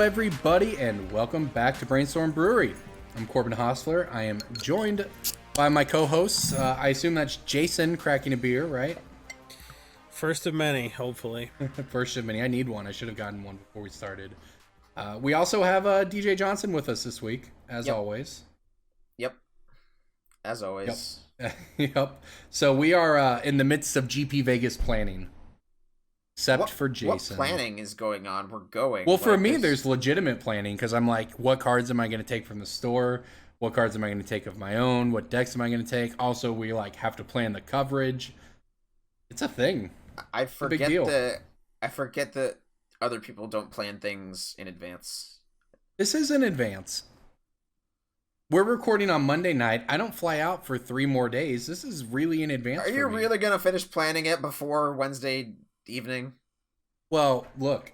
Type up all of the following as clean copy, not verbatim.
everybody, and welcome back to Brainstorm Brewery. I'm Corbin Hostler. I am joined by my co-hosts. I assume that's Jason cracking a beer, right? First of many, hopefully. First of many. I need one. I should have gotten one before we started. We also have DJ Johnson with us this week, as always. Yep. As always. Yep. So we are in the midst of GP Vegas planning. Except for Jason. What planning is going on? We're going. Well, for me, there's legitimate planning because I'm like, what cards am I going to take from the store? What cards am I going to take of my own? What decks am I going to take? Also, we have to plan the coverage. It's a thing. I forget that other people don't plan things in advance. This is in advance. We're recording on Monday night. I don't fly out for 3 more days. This is really in advance. Are you really going to finish planning it before Wednesday evening? Well, look,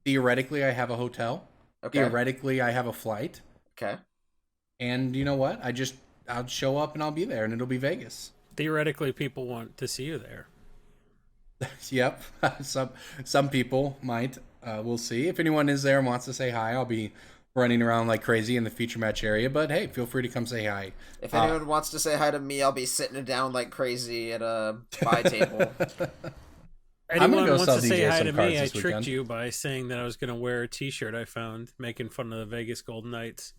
theoretically I have a hotel. Okay. Theoretically I have a flight. Okay. And you know what? I'll show up and I'll be there and it'll be Vegas. Theoretically people want to see you there. Yep. Some people might. We'll see. If anyone is there and wants to say hi, I'll be running around like crazy in the feature match area, but hey, feel free to come say hi. If anyone wants to say hi to me, I'll be sitting down like crazy at a buy table. Anyone wants to say hi to me, I tricked you by saying that I was going to wear a t-shirt I found making fun of the Vegas Golden Knights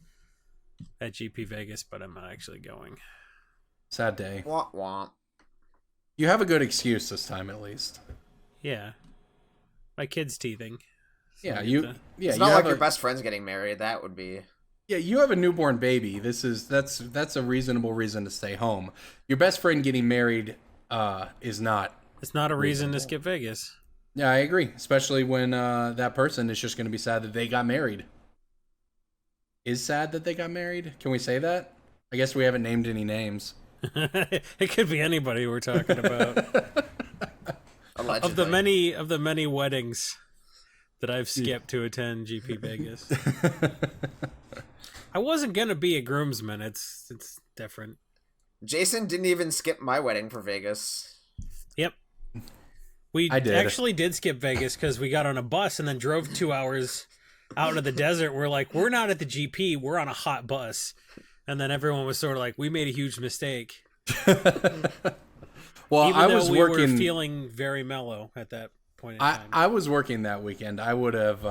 at GP Vegas, but I'm not actually going. Sad day. Womp womp. You have a good excuse this time, at least. Yeah. My kid's teething. So Yeah, it's not like your best friend's getting married. That would be... Yeah, you have a newborn baby. That's a reasonable reason to stay home. Your best friend getting married is not... It's not a reason to skip Vegas. Yeah, I agree. Especially when that person is just going to be sad that they got married. Is sad that they got married? Can we say that? I guess we haven't named any names. It could be anybody we're talking about. Allegedly. Of the many weddings that I've skipped to attend GP Vegas. I wasn't going to be a groomsman. It's different. Jason didn't even skip my wedding for Vegas. Yep. We actually did skip Vegas because we got on a bus and then drove 2 hours out into the desert. We're like, we're not at the GP. We're on a hot bus. And then everyone was sort of like, we made a huge mistake. Well, even I though was we working. were feeling very mellow at that point in time. I was working that weekend. I would have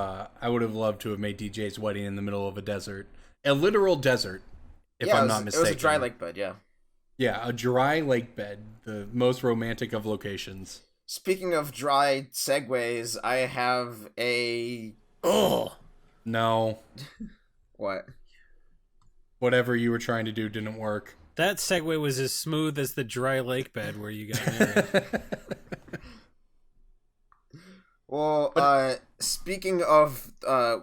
loved to have made DJ's wedding in the middle of a desert, a literal desert, if I'm not mistaken. It was a dry lake bed, yeah. Yeah, a dry lake bed, the most romantic of locations. Speaking of dry segues, I have a... Oh! No. What? Whatever you were trying to do didn't work. That segue was as smooth as the dry lake bed where you got married. Well, speaking of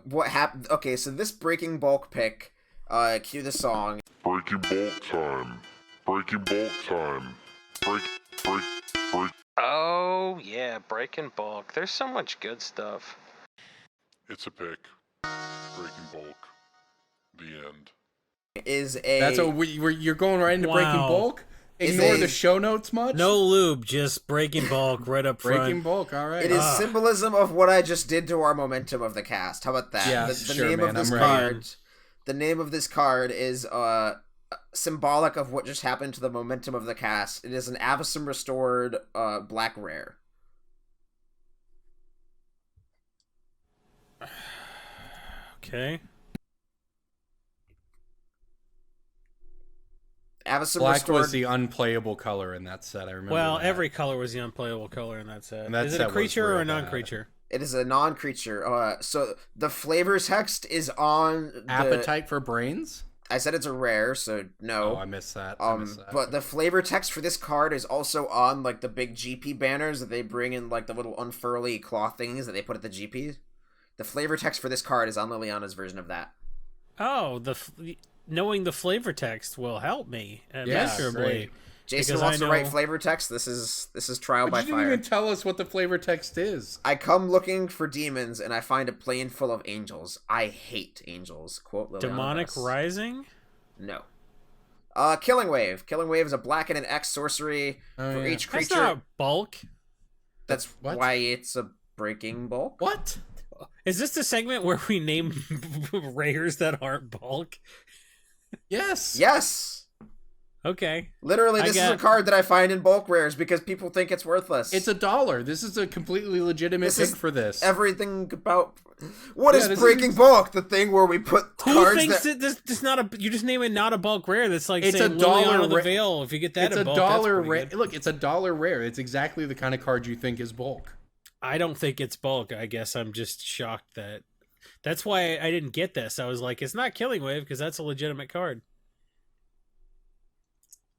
what happened... Okay, so this Breaking Bulk pick, cue the song. Breaking Bulk time. Breaking Bulk time. Break. Oh, yeah, Breaking Bulk. There's so much good stuff. It's a pick. Breaking Bulk. The end. That's you're going right into Breaking Bulk? Ignore the show notes much? No lube, just Breaking Bulk right up front. Breaking Bulk, all right. It is symbolism of what I just did to our momentum of the cast. How about that? Yeah, the name of this card. The name of this card is symbolic of what just happened to the momentum of the cast. It is an Avacyn Restored Black Rare. Okay. Avacyn Black Restored... was the unplayable color in that set, I remember. Well, that. every color was the unplayable color in that set. And that is it set a creature was or a real non-creature? It is a non-creature. So the flavor text is on... Appetite for Brains? I said it's a rare, so no. Oh, I missed that. But the flavor text for this card is also on like the big GP banners that they bring in, like the little unfurly cloth things that they put at the GP. The flavor text for this card is on Liliana's version of that. Oh, knowing the flavor text will help me immeasurably. Jason wants to write flavor text. This is trial by fire. You didn't even tell us what the flavor text is. I come looking for demons and I find a plane full of angels. I hate angels. Quote Liliana. Demonic Rising? No. Killing Wave. Killing Wave is a black and an X sorcery for each creature. That's not bulk. That's why it's a breaking bulk. What? Is this the segment where we name rares that aren't bulk? Yes. Yes. Okay. Literally, this is a card that I find in bulk rares because people think it's worthless. It's $1. This is a completely legitimate pick for this. Everything about what is breaking bulk? The thing where we put cards. Who thinks that this not a? You just name it not a bulk rare. That's like it's saying a Liliana the Veil. If you get that, it's in bulk, $1 rare. good. Look, it's $1 rare. It's exactly the kind of card you think is bulk. I don't think it's bulk. I guess I'm just shocked that. That's why I didn't get this. I was like, it's not Killing Wave because that's a legitimate card.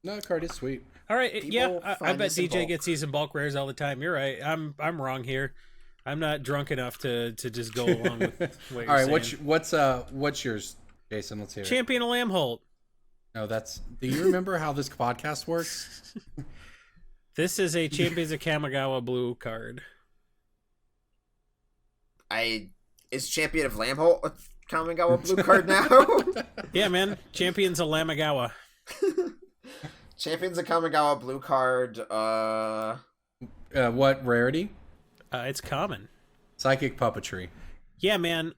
No, the card is sweet. All right, I bet DJ gets these in bulk rares all the time. You're right. I'm wrong here. I'm not drunk enough to just go along with what you're saying. What's yours, Jason? Let's hear it. Champion of Lamholt. No, do you remember how this podcast works? This is a Champions of Kamigawa blue card. Is Champion of Lamholt a Kamigawa blue card now? Yeah, man. Champions of Lamagawa. Champions of Kamigawa blue card. What rarity? It's common. Psychic Puppetry. Yeah, man.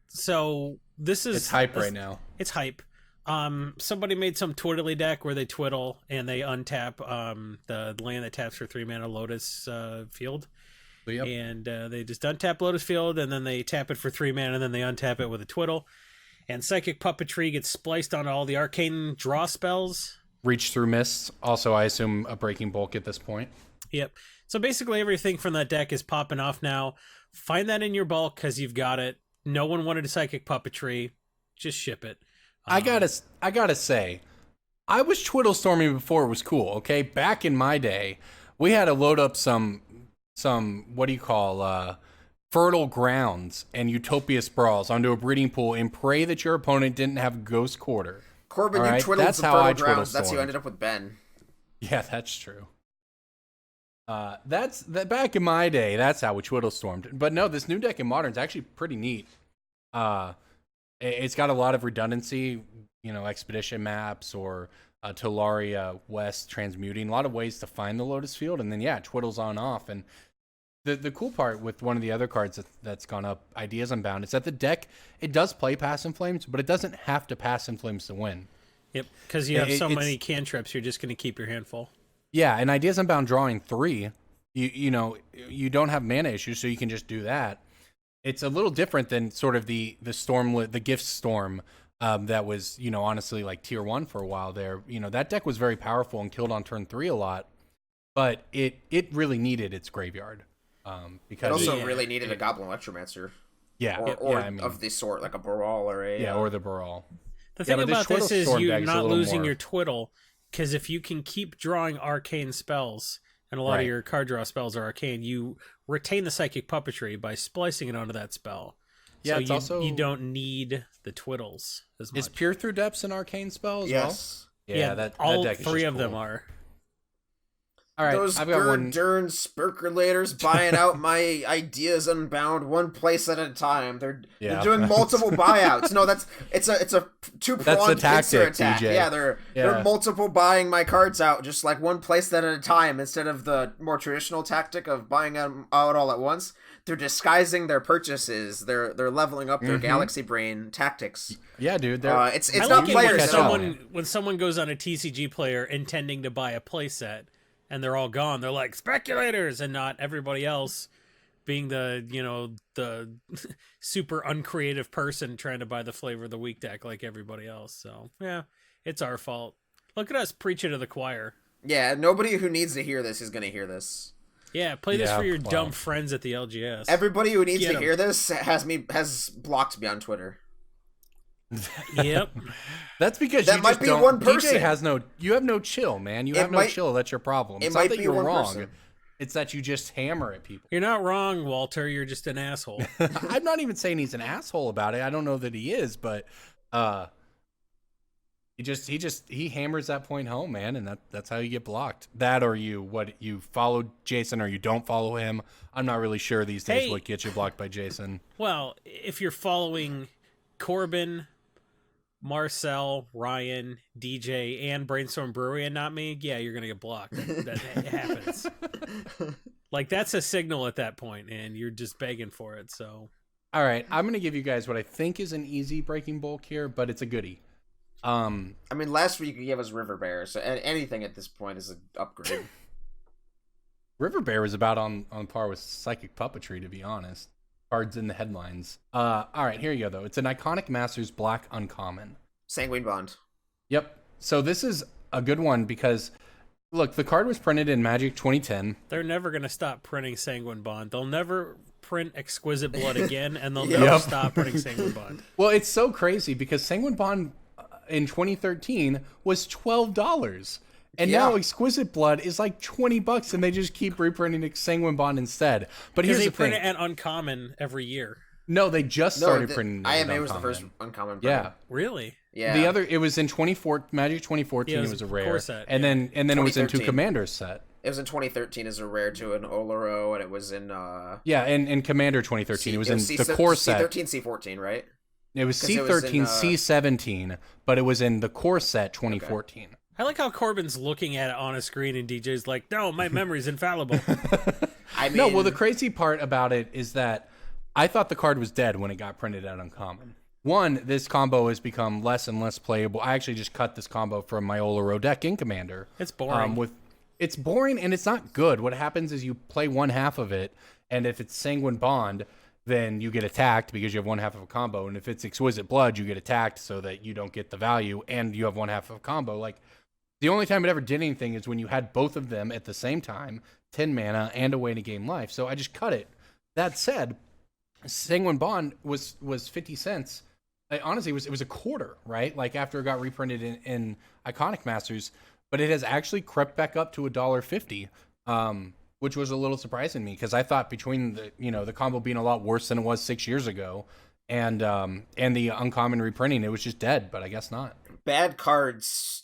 So this is it's hype right now. It's hype. Somebody made some twiddly deck where they twiddle and they untap the land that taps for 3 mana Lotus Field. Yep. And they just untap Lotus Field and then they tap it for 3 mana and then they untap it with a twiddle. And Psychic Puppetry gets spliced onto all the arcane draw spells. Reach Through Mists. Also, I assume a breaking bulk at this point. Yep. So basically everything from that deck is popping off now. Find that in your bulk because you've got it. No one wanted a Psychic Puppetry. Just ship it. I gotta say, I was twiddle storming before it was cool. Okay, back in my day, we had to load up some what do you call fertile grounds and Utopia sprawls onto a breeding pool and pray that your opponent didn't have Ghost Quarter. Corbin, you twiddled some fertile grounds. That's how you ended up with Ben. Yeah, that's true. That's back in my day. That's how we twiddle stormed. But no, this new deck in Modern is actually pretty neat. It's got a lot of redundancy, expedition maps or Talaria West transmuting. A lot of ways to find the Lotus Field, and then it twiddles on off. And the cool part with one of the other cards that's gone up, Ideas Unbound, is that the deck, it does play Pass in Flames, but it doesn't have to Pass in Flames to win. Yep, because you have so many cantrips, you're just going to keep your hand full. Yeah, and Ideas Unbound drawing 3, you don't have mana issues, so you can just do that. It's a little different than sort of the Gift Storm that was, honestly like tier 1 for a while there. That deck was very powerful and killed on turn 3 a lot, but it really needed its graveyard. Because it also really needed a Goblin Electromancer. Yeah. Or of the sort, like a Baral or a... Yeah, or the Baral. The thing about this is you're not losing your twiddle, because if you can keep drawing arcane spells, and a lot of your card draw spells are arcane, you retain the Psychic Puppetry by splicing it onto that spell. Yeah, so you don't need the twiddles as much. Is Peer Through Depths an arcane spell as well? Yeah, that all deck is 3 of cool. them are. All right, those Gurdurn Spurculators buying out my Ideas Unbound one place at a time. They're doing multiple buyouts. No, it's a 2-pronged pincer attack. DJ. Yeah, they're multiple buying my cards out just like one place at a time instead of the more traditional tactic of buying them out all at once. They're disguising their purchases. They're leveling up their Galaxy Brain tactics. Yeah, dude. It's not players. When someone goes on a TCG player intending to buy a playset, and they're all gone, they're like speculators, and not everybody else being the super uncreative person trying to buy the Flavor of the Week deck like everybody else. So yeah, it's our fault. Look at us preaching to the choir. Yeah, nobody who needs to hear this is going to hear this. Yeah, play this for your dumb friends at the LGS. Everybody who needs to hear this has blocked me on Twitter. Yep. That's because that might be one person. DJ you have no chill, man. You have no chill. That's your problem. It's not that you're wrong. It's that you just hammer at people. You're not wrong, Walter. You're just an asshole. I'm not even saying he's an asshole about it. I don't know that he is, but he hammers that point home, man, and that's how you get blocked. That or you follow Jason or you don't follow him. I'm not really sure these days what gets you blocked by Jason. Well, if you're following Corbin, Marcel, Ryan, DJ, and Brainstorm Brewery and not me, yeah, you're gonna get blocked. That happens. Like, that's a signal at that point, and you're just begging for it. So, all right, I'm gonna give you guys what I think is an easy breaking bulk here, but it's a goodie. I mean, last week you gave us River Bear, so anything at this point is an upgrade. River Bear was about on par with Psychic Puppetry, to be honest. Cards in the headlines. All right, here you go, though. It's an Iconic Masters Black Uncommon. Sanguine Bond. Yep. So this is a good one because, look, the card was printed in Magic 2010. They're never going to stop printing Sanguine Bond. They'll never print Exquisite Blood again, and they'll never stop printing Sanguine Bond. Well, it's so crazy because Sanguine Bond in 2013 was $12. And now Exquisite Blood is like $20, and they just keep reprinting Sanguine Bond instead. But here's the thing: they print it at Uncommon every year. No, they just started printing. IMA was the first Uncommon. Yeah, really? Yeah. The other, it was in Magic 2014. It was a rare set, and then it was in 2 Commanders set. It was in 2013 as a rare to an Oloro, and it was in in Commander 2013. It was in the core set. C13, C14, right? It was C13, C17, but it was in the core set 2014. Okay. I like how Corbin's looking at it on a screen and DJ's like, no, my memory's infallible. I mean, no, well, the crazy part about it is that I thought the card was dead when it got printed out Uncommon. One, this combo has become less and less playable. I actually just cut this combo from my Oloro deck in Commander. It's boring. It's boring and it's not good. What happens is you play one half of it, and if it's Sanguine Bond, then you get attacked because you have one half of a combo. And if it's Exquisite Blood, you get attacked so that you don't get the value and you have one half of a combo. Like, the only time it ever did anything is when you had both of them at the same time, 10 mana and a way to gain life. So I just cut it. That said, Sanguine Bond was 50 cents. Honestly, it was a quarter, right? Like after it got reprinted in Iconic Masters, but it has actually crept back up to $1.50, which was a little surprising to me because I thought between the combo being a lot worse than it was 6 years ago and the Uncommon reprinting, it was just dead, but I guess not. Bad cards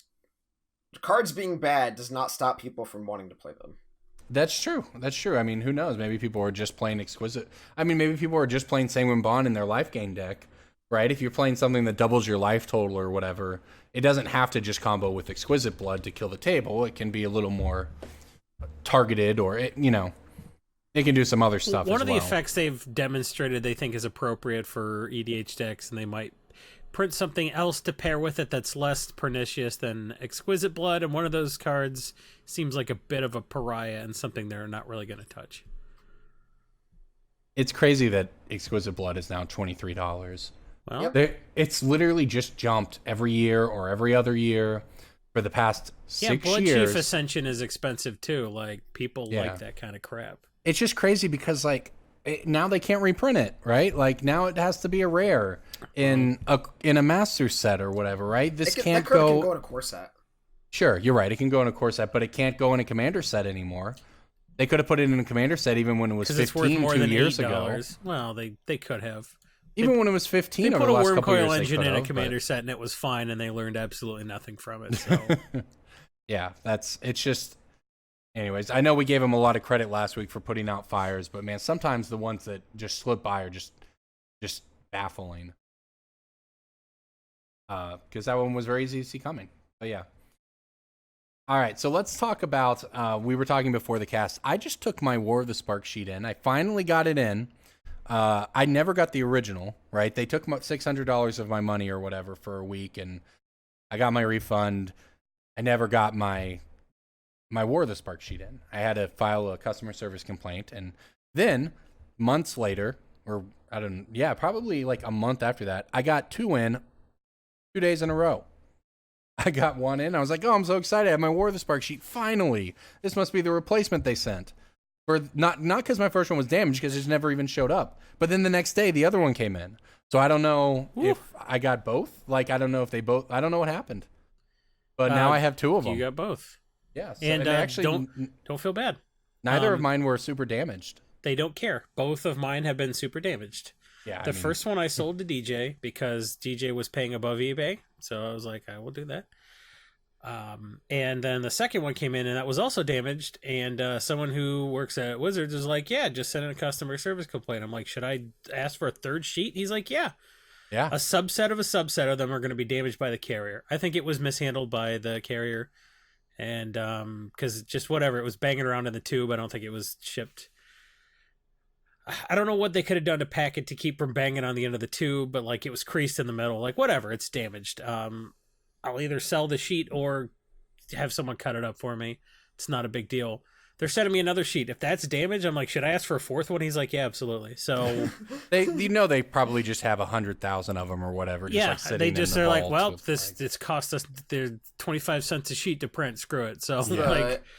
being bad does not stop people from wanting to play them. That's true. I mean, who knows? Maybe people are just playing Exquisite. I mean, maybe people are just playing Sanguine Bond in their life gain deck, right? If you're playing something that doubles your life total or whatever, it doesn't have to just combo with Exquisite Blood to kill the table. It can be a little more targeted, or it can do some other stuff. One of the effects they've demonstrated they think is appropriate for EDH decks, and they might print something else to pair with it that's less pernicious than Exquisite Blood, and one of those cards seems like a bit of a pariah and something they're not really going to touch. It's crazy that Exquisite Blood is now $23. Well, it's literally just jumped every year or every other year for the past 6 years. Blood Chief Ascension is expensive too. Like, people like that kind of crap. It's just crazy because now they can't reprint it, right? Like, now it has to be a rare in a master set or whatever, right? This can't go. It can go in a core set. Sure, you're right. It can go in a core set, but it can't go in a Commander set anymore. They could have put it in a Commander set even when it was 15 2 years ago. Well, they could have. Even when it was 15 over the last couple years, they engine could in a have, Commander set and it was fine, and they learned absolutely nothing from it. So yeah, it's just. Anyways, I know we gave them a lot of credit last week for putting out fires, but man, sometimes the ones that just slip by are just baffling. Because that one was very easy to see coming. But yeah. All right, so let's talk about. We were talking before the cast. I just took my War of the Spark sheet in. I finally got it in. I never got the original. Right? They took $600 of my money or whatever for a week, and I got my refund. I never got my War of the Spark sheet in. I had to file a customer service complaint, and then months later, or probably like a month after that, I got 2 in 2 days in a row. I got 1 in. I was like, oh, I'm so excited. I have my War of the Spark sheet. Finally. This must be the replacement they sent. For not because my first one was damaged, because it just never even showed up. But then the next day, the other one came in. So I don't know if I got both. Like, I don't know if they both. I don't know what happened. But now I have 2 of them. You got both. Yeah. So, and actually, don't feel bad. Neither of mine were super damaged. They don't care. Both of mine have been super damaged. Yeah. The first one I sold to DJ because DJ was paying above eBay. So I was like, I will do that. And then the second one came in and that was also damaged. And someone who works at Wizards was like, yeah, just send in a customer service complaint. I'm like, should I ask for a third sheet? He's like, yeah. Yeah. A subset of them are going to be damaged by the carrier. I think it was mishandled by the carrier. And because just whatever, it was banging around in the tube. I don't think it was shipped. I don't know what they could have done to pack it to keep from banging on the end of the tube, but like it was creased in the middle. Like whatever, it's damaged. I'll either sell the sheet or have someone cut it up for me. It's not a big deal. They're sending me another sheet. If that's damaged, I'm like, should I ask for a fourth one? He's like, yeah, absolutely. So they probably just have 100,000 of them or whatever. They're like, well, this cost us 25 cents a sheet to print. Screw it. So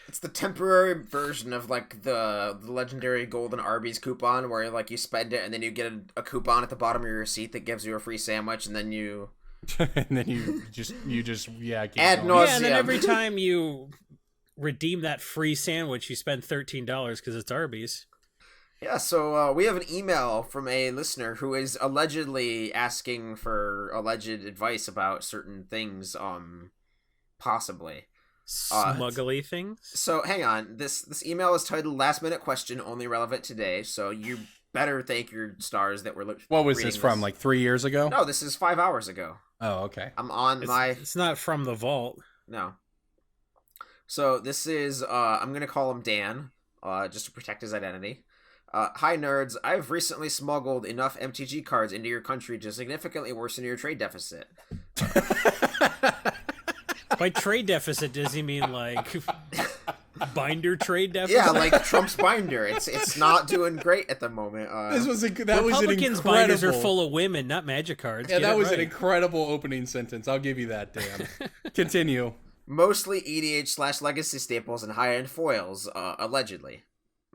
it's the temporary version of like the legendary golden Arby's coupon where like you spend it and then you get a coupon at the bottom of your receipt that gives you a free sandwich, and then you and then you just ad nauseam. And then every time you redeem that free sandwich, you spend $13 because it's Arby's. Yeah, so we have an email from a listener who is allegedly asking for alleged advice about certain things, possibly. Smuggly things? So, hang on. This email is titled Last Minute Question, Only Relevant Today, so you better thank your stars that were What was this from, like 3 years ago? No, this is 5 hours ago. Oh, okay. It's not from the vault. No. So this is, I'm going to call him Dan, just to protect his identity. Hi, nerds. I've recently smuggled enough MTG cards into your country to significantly worsen your trade deficit. By trade deficit, does he mean like binder trade deficit? Yeah, like Trump's binder. It's not doing great at the moment. Republicans' binders are full of women, not magic cards. Yeah, that was an incredible opening sentence. I'll give you that, Dan. Continue. Mostly EDH/legacy staples and high-end foils, allegedly.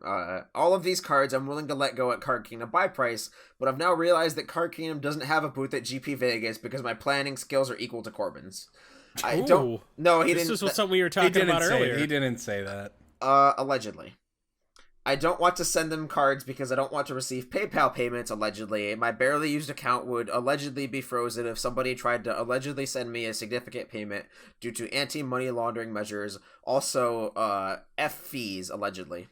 All of these cards I'm willing to let go at Card Kingdom buy price, but I've now realized that Card Kingdom doesn't have a booth at GP Vegas because my planning skills are equal to Corbin's. I don't... No, he didn't... This was something we were talking about earlier. He didn't say that. Allegedly. I don't want to send them cards because I don't want to receive PayPal payments, allegedly. My barely used account would allegedly be frozen if somebody tried to allegedly send me a significant payment due to anti-money laundering measures. Also, F fees, allegedly.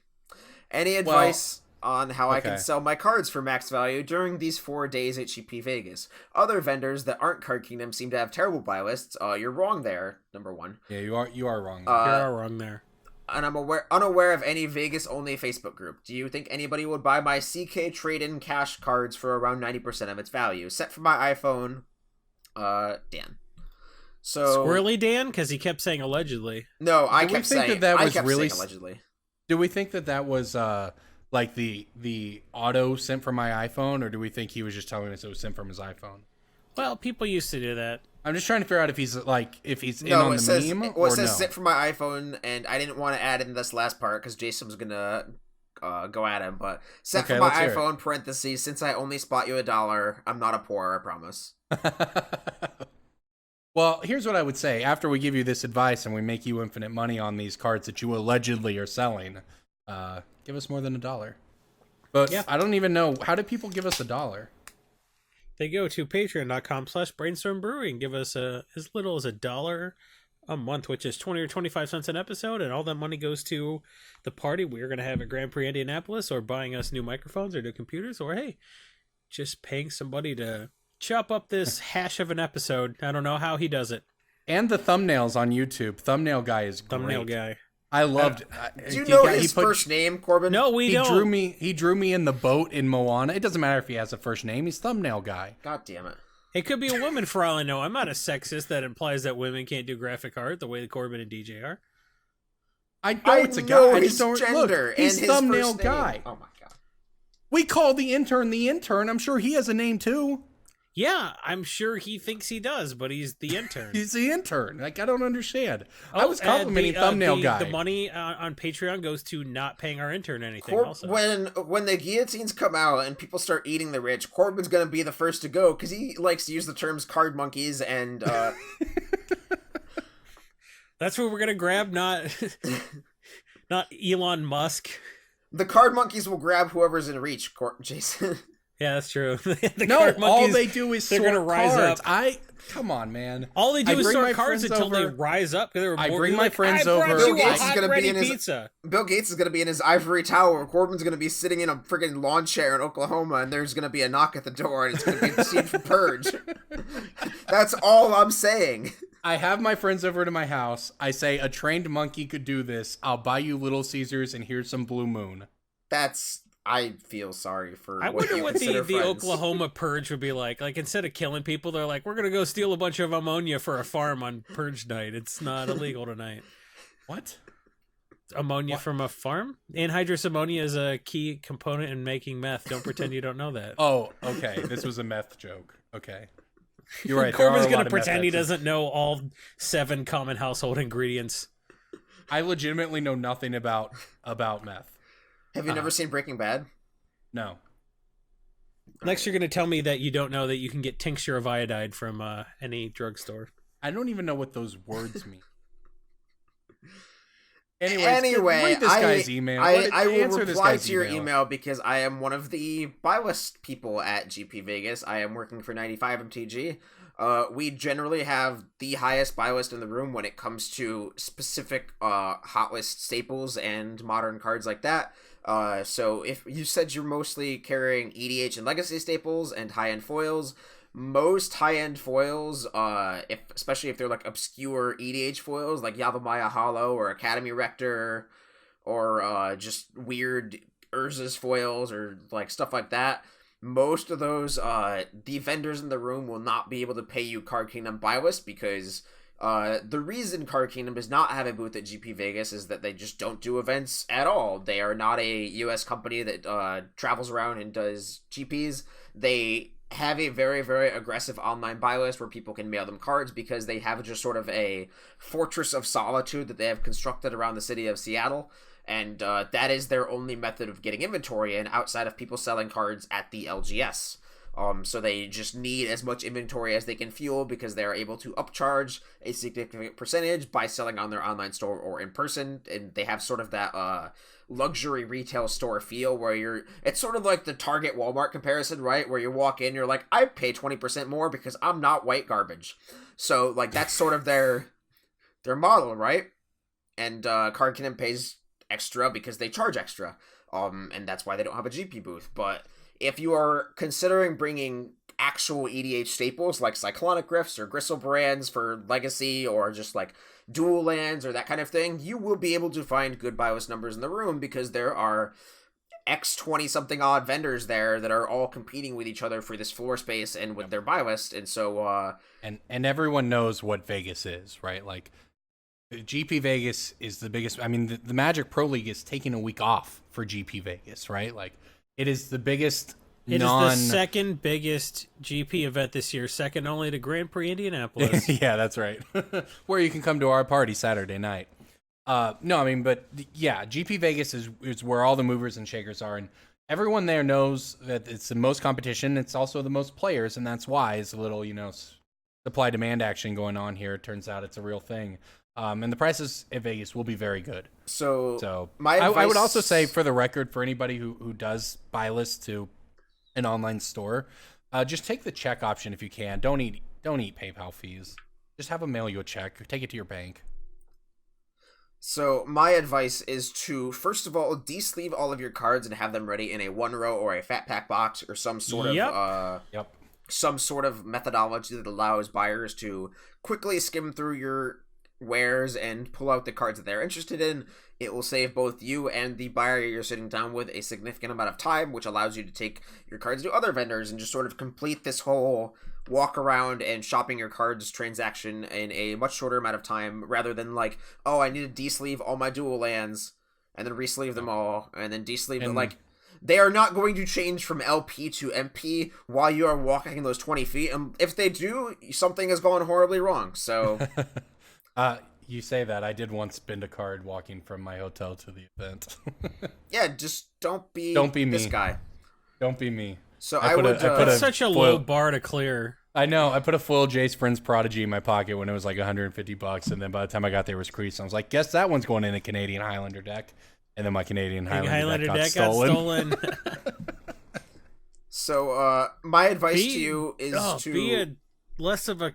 Any advice on how I can sell my cards for max value during these 4 days at GP Vegas? Other vendors that aren't Card Kingdom seem to have terrible buy lists. You're wrong there, number one. Yeah, you are wrong. You are wrong there. And I'm unaware of any Vegas-only Facebook group. Do you think anybody would buy my CK trade-in cash cards for around 90% of its value? Set for my iPhone, Dan. So Squirrely Dan? Because he kept saying allegedly. No, I kept saying allegedly. Do we think that was like the auto sent from my iPhone, or do we think he was just telling us it was sent from his iPhone? Well, people used to do that. I'm just trying to figure out if he's in on the meme or it says no. sit for my iPhone, and I didn't want to add in this last part because Jason was gonna go at him. But set for my iPhone parentheses. Since I only spot you $1, I'm not a poor. I promise. Well, here's what I would say. After we give you this advice and we make you infinite money on these cards that you allegedly are selling, give us more than $1. But yeah. I don't even know, how do people give us $1? They go to patreon.com/Brainstorm Brewery and give us as little as $1 a month, which is 20 or 25 cents an episode, and all that money goes to the party we're going to have at Grand Prix Indianapolis, or buying us new microphones or new computers, or hey, just paying somebody to chop up this hash of an episode. I don't know how he does it. And the thumbnails on YouTube. Thumbnail guy is great. Thumbnail guy. I loved. Do you know his first name, Corbin? No, we don't. He drew me in the boat in Moana. It doesn't matter if he has a first name. He's thumbnail guy. God damn it. It could be a woman for all I know. I'm not a sexist that implies that women can't do graphic art the way Corbin and DJ are. I know it's a guy. I just don't gender look. He's and thumbnail guy. Oh my god. We call the intern. I'm sure he has a name too. Yeah, I'm sure he thinks he does, but he's the intern. He's the intern. Like, I don't understand. I was complimenting thumbnail guy. The money on Patreon goes to not paying our intern anything. Also, when the guillotines come out and people start eating the rich, Corbin's gonna be the first to go because he likes to use the terms card monkeys and. That's what we're gonna grab, not Elon Musk. The card monkeys will grab whoever's in reach, Jason. Yeah, that's true. All they do is sort gonna rise cards. up. Come on, man. All they do is sort cards until they rise up. I bring my friends over. Bill Gates is going to be in his Bill Gates is going to be in his ivory tower. Corbin's going to be sitting in a friggin' lawn chair in Oklahoma, and there's going to be a knock at the door, and it's going to be the scene from Purge. That's all I'm saying. I have my friends over to my house. I say a trained monkey could do this. I'll buy you Little Caesars and here's some Blue Moon. I feel sorry for. I wonder what the friends. Oklahoma purge would be like. Like, instead of killing people, they're like, we're gonna go steal a bunch of ammonia for a farm on purge night. It's not illegal tonight. What? Ammonia from a farm? Anhydrous ammonia is a key component in making meth. Don't pretend you don't know that. Oh, okay. This was a meth joke. Okay. You're right. Corbin's gonna pretend he doesn't know all 7 common household ingredients. I legitimately know nothing about meth. Have you never seen Breaking Bad? No. Next, you're going to tell me that you don't know that you can get tincture of iodide from any drugstore. I don't even know what those words mean. Anyway, read this guy's email. I will reply to your email because I am one of the buy list people at GP Vegas. I am working for 95 MTG. We generally have the highest buy list in the room when it comes to specific hot list staples and modern cards like that. So if you said you're mostly carrying EDH and legacy staples and high-end foils, most high-end foils, especially if they're like obscure EDH foils like Yavimaya Hollow or Academy Rector or just weird Urza's foils or like stuff like that, most of those the vendors in the room will not be able to pay you Card Kingdom buy list because the reason Card Kingdom does not have a booth at GP Vegas is that they just don't do events at all. They are not a US company that travels around and does GPs. They have a very, very aggressive online buy list where people can mail them cards because they have just sort of a fortress of solitude that they have constructed around the city of Seattle. And that is their only method of getting inventory in outside of people selling cards at the LGS. So they just need as much inventory as they can fuel because they're able to upcharge a significant percentage by selling on their online store or in person. And they have sort of that luxury retail store feel where it's sort of like the Target Walmart comparison, right? Where you walk in, you're like, I pay 20% more because I'm not white garbage. So like that's sort of their model, right? And Card Kingdom pays extra because they charge extra. And that's why they don't have a GP booth. But if you are considering bringing actual EDH staples like Cyclonic Glyphs or Gristlebrand's for Legacy or just like dual lands or that kind of thing, you will be able to find good buy list numbers in the room because there are X 20-something odd vendors there that are all competing with each other for this floor space and with their buy list. And so... And everyone knows what Vegas is, right? Like, GP Vegas is the biggest... I mean, the Magic Pro League is taking a week off for GP Vegas, right? Like, it is the biggest It is the second biggest GP event this year, second only to Grand Prix Indianapolis. Yeah, that's right. Where you can come to our party Saturday night. No, I mean, but yeah, GP Vegas is where all the movers and shakers are, and everyone there knows that it's the most competition. It's also the most players, and that's why it's a little, supply-demand action going on here. It turns out it's a real thing. And the prices at Vegas will be very good. So I would also say, for the record, for anybody who does buy lists to an online store, just take the check option if you can. Don't eat PayPal fees. Just have them mail you a check. Take it to your bank. So my advice is to, first of all, de-sleeve all of your cards and have them ready in a 1-row or a fat pack box or some sort of some sort of methodology that allows buyers to quickly skim through your wares and pull out the cards that they're interested in. It will save both you and the buyer you're sitting down with a significant amount of time, which allows you to take your cards to other vendors and just sort of complete this whole walk around and shopping your cards transaction in a much shorter amount of time, rather than like, oh, I need to de-sleeve all my dual lands and then re-sleeve them all and then de-sleeve them. Like, they are not going to change from LP to MP while you are walking those 20 feet. And if they do, something has gone horribly wrong. So... You say that. I did once spend a card walking from my hotel to the event. Yeah, just don't be this me. guy. Don't be me. So I put that's such a low bar to clear. I know. I put a foil Jace Friends Prodigy in my pocket when it was like $150, and then by the time I got there, it was creased. I was like, guess that one's going in a Canadian Highlander deck. And then my Canadian Highlander deck got stolen. So my advice to you is to be less of a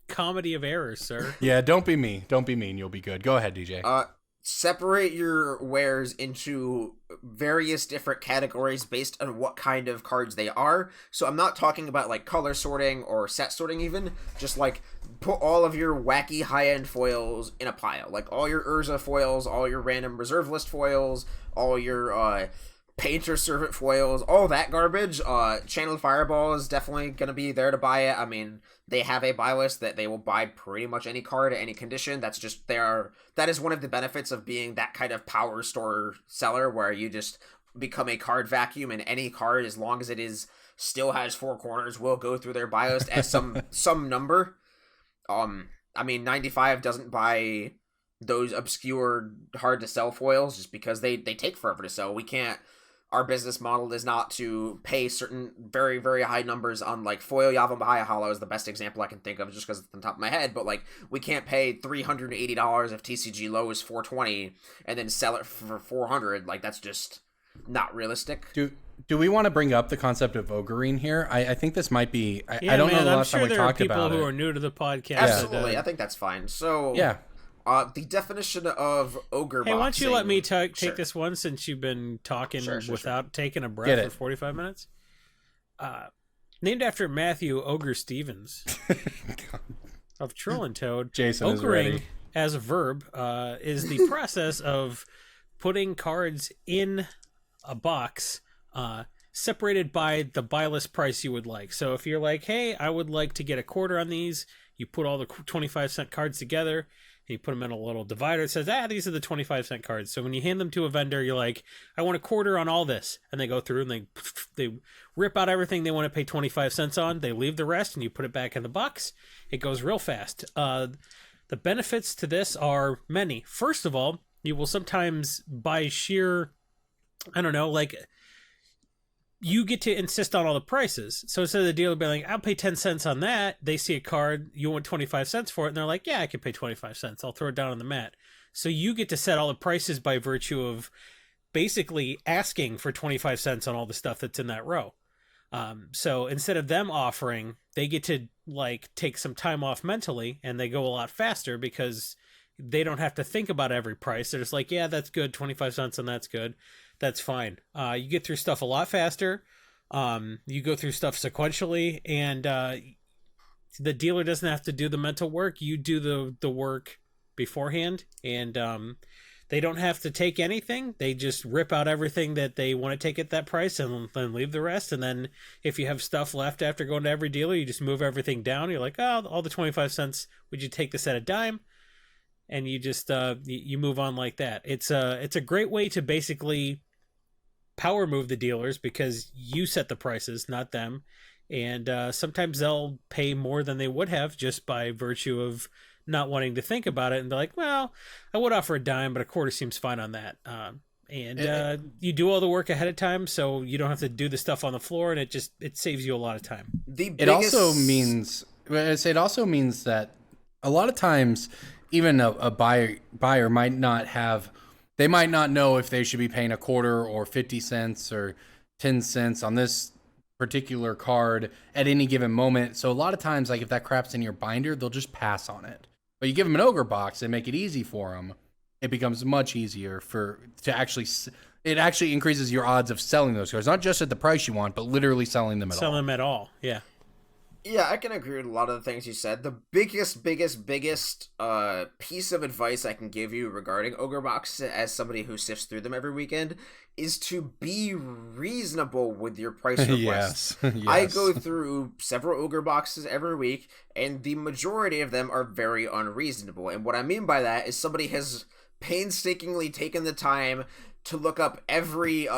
comedy of errors, sir. Yeah, don't be me. Don't be mean. You'll be good. Go ahead, DJ. separate your wares into various different categories based on what kind of cards they are. So I'm not talking about like color sorting or set sorting even, just like put all of your wacky high-end foils in a pile. Like all your Urza foils, all your random reserve list foils, all your Painter Servant foils, all that garbage. Channeled Fireball is definitely going to be there to buy it. I mean, they have a buy list that they will buy pretty much any card at any condition. That's just that is one of the benefits of being that kind of power store seller, where you just become a card vacuum, and any card, as long as it still has four corners, will go through their buy list as some number. I mean, 95 doesn't buy those obscure, hard to sell foils just because they take forever to sell. Our business model is not to pay certain very, very high numbers on, like, foil Yavimaya Hollow is the best example I can think of just because it's on top of my head, but, like, we can't pay $380 if TCG low is $420 and then sell it for $400. Like, that's just not realistic. Do we want to bring up the concept of ogreing here? I think this might be... I don't know the last time we talked about it. I'm sure there are people who are new to the podcast. Absolutely, I think that's fine. So... Yeah. The definition of ogre boxing... Hey, why don't you let me take this one, since you've been talking without taking a breath for 45 minutes? Named after Matthew Ogre Stevens of Troll and Toad, Jason ogreing is ready. As a verb is the process of putting cards in a box separated by the buy list price you would like. So if you're like, hey, I would like to get a quarter on these, you put all the 25-cent cards together, you put them in a little divider. It says, these are the 25-cent cards. So when you hand them to a vendor, you're like, I want a quarter on all this. And they go through and they rip out everything they want to pay 25 cents on. They leave the rest and you put it back in the box. It goes real fast. The benefits to this are many. First of all, you will sometimes by sheer, I don't know, like, you get to insist on all the prices. So instead of the dealer being like, I'll pay 10 cents on that, they see a card, you want 25 cents for it, and they're like, yeah, I can pay 25 cents. I'll throw it down on the mat. So you get to set all the prices by virtue of basically asking for 25 cents on all the stuff that's in that row. So instead of them offering, they get to, like, take some time off mentally, and they go a lot faster because they don't have to think about every price. They're just like, yeah, that's good, 25 cents, and that's good. That's fine. You get through stuff a lot faster. You go through stuff sequentially, and the dealer doesn't have to do the mental work. You do the work beforehand, and they don't have to take anything. They just rip out everything that they want to take at that price and then leave the rest. And then if you have stuff left after going to every dealer, you just move everything down. You're like, oh, all the 25 cents, would you take this at a dime? And you just you move on like that. It's a great way to basically power move the dealers because you set the prices, not them. And sometimes they'll pay more than they would have just by virtue of not wanting to think about it. And they're like, well, I would offer a dime, but a quarter seems fine on that. You do all the work ahead of time, so you don't have to do the stuff on the floor, and it saves you a lot of time. It also means that a lot of times even a buyer might not have... They might not know if they should be paying a quarter or 50 cents or 10 cents on this particular card at any given moment. So a lot of times, like, if that crap's in your binder, they'll just pass on it. But you give them an Ogre Box and make it easy for them, it becomes much easier it actually increases your odds of selling those cards, not just at the price you want, but literally selling them at all. Selling them at all, yeah. Yeah, I can agree with a lot of the things you said. The biggest piece of advice I can give you regarding Ogre Box, as somebody who sifts through them every weekend, is to be reasonable with your price requests. Yes. I go through several Ogre Boxes every week, and the majority of them are very unreasonable. And what I mean by that is somebody has painstakingly taken the time to look up every